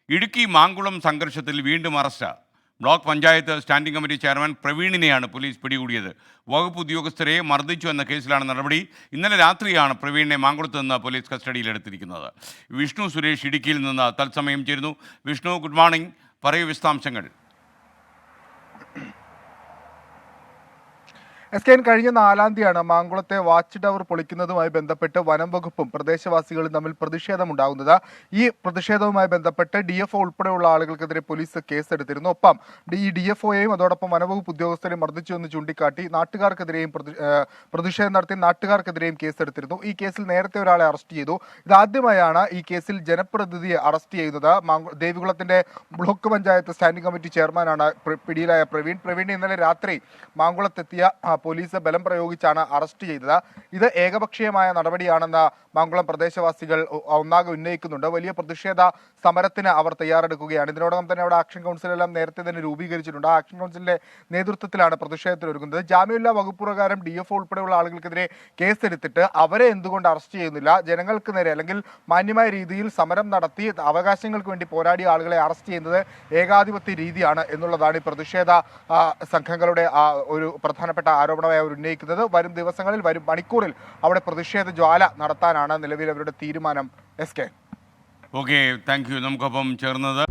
ഇടുക്കി മാങ്കുളം സംഘർഷത്തിൽ വീണ്ടും arrest. Block panchayat standing committee chairman പ്രവീണിനെയാണ് പോലീസ് പിടികൂടിയത്. വകുപ്പ് ഉദ്യോഗസ്ഥരെ മർദ്ദിച്ചു എന്ന കേസിലാണ് നടപടി. ഇന്നലെ രാത്രിയാണ് പ്രവീണിനെ മാങ്കുളത്ത് നിന്ന് പോലീസ് കസ്റ്റഡിയിലെടുത്തിരിക്കുന്നത്. വിഷ്ണു സുരേഷ് ഇടുക്കിയിൽ നിന്ന് തത്സമയം ചേരുന്നു. Vishnu, good morning. പറയൂ വിശദാംശങ്ങൾ. കഴിഞ്ഞ 4-ാം തീയതിയാണ് മാങ്കുളത്തെ വാച്ച് ടവർ പൊളിക്കുന്നതുമായി ബന്ധപ്പെട്ട് വനം വകുപ്പും പ്രദേശവാസികളും തമ്മിൽ പ്രതിഷേധമുണ്ടാകുന്നത്. ഈ പ്രതിഷേധവുമായി ബന്ധപ്പെട്ട് DFO ഉൾപ്പെടെയുള്ള ആളുകൾക്കെതിരെ പോലീസ് കേസെടുത്തിരുന്നു. ഒപ്പം ഈ DFOയെയും അതോടൊപ്പം വനവകുപ്പ് ഉദ്യോഗസ്ഥരെയും മർദ്ദിച്ചു എന്ന് ചൂണ്ടിക്കാട്ടി നാട്ടുകാർക്കെതിരെയും പ്രതിഷേധം നടത്തി നാട്ടുകാർക്കെതിരെയും കേസെടുത്തിരുന്നു. ഈ കേസിൽ നേരത്തെ ഒരാളെ അറസ്റ്റ് ചെയ്തു. ഇതാദ്യമായാണ് ഈ കേസിൽ ജനപ്രതിനിധിയെ അറസ്റ്റ് ചെയ്യുന്നത്. ദേവികുളത്തിന്റെ ബ്ലോക്ക് പഞ്ചായത്ത് സ്റ്റാൻഡിംഗ് കമ്മിറ്റി ചെയർമാനാണ് പിടിയിലായ പ്രവീൺ. ഇന്നലെ രാത്രി മാങ്കുളത്തെത്തിയ പോലീസ് ബലം പ്രയോഗിച്ചാണ് അറസ്റ്റ് ചെയ്തത്. ഇത് ഏകപക്ഷീയമായ നടപടിയാണെന്ന് മാങ്കുളം പ്രദേശവാസികൾ ഒന്നാകെ ഉന്നയിക്കുന്നുണ്ട്. വലിയ പ്രതിഷേധ സമരത്തിന് അവർ തയ്യാറെടുക്കുകയാണ്. ഇതിനോടകം തന്നെ അവിടെ ആക്ഷൻ കൗൺസിലെല്ലാം നേരത്തെ തന്നെ രൂപീകരിച്ചിട്ടുണ്ട്. ആ ആക്ഷൻ കൗൺസിലിന്റെ നേതൃത്വത്തിലാണ് പ്രതിഷേധത്തിനൊരുങ്ങുന്നത്. ജാമ്യമില്ലാ വകുപ്പ് പ്രകാരം DFO ഉൾപ്പെടെയുള്ള ആളുകൾക്കെതിരെ കേസെടുത്തിട്ട് അവരെ എന്തുകൊണ്ട് അറസ്റ്റ് ചെയ്യുന്നില്ല? ജനങ്ങൾക്ക് നേരെ അല്ലെങ്കിൽ മാന്യമായ രീതിയിൽ സമരം നടത്തി അവകാശങ്ങൾക്ക് വേണ്ടി പോരാടിയ ആളുകളെ അറസ്റ്റ് ചെയ്യുന്നത് ഏകാധിപത്യ രീതിയാണ് എന്നുള്ളതാണ് ഈ പ്രതിഷേധ സംഘങ്ങളുടെ ഒരു പ്രധാനപ്പെട്ട ആരോപണമായി അവർ ഉന്നയിക്കുന്നത്. വരും ദിവസങ്ങളിൽ, വരും മണിക്കൂറിൽ അവിടെ പ്രതിഷേധ ജ്വാല നടത്താനാണ് നിലവിൽ അവരുടെ തീരുമാനം. Okay, thank you. നമുക്കൊപ്പം ചേർന്നത്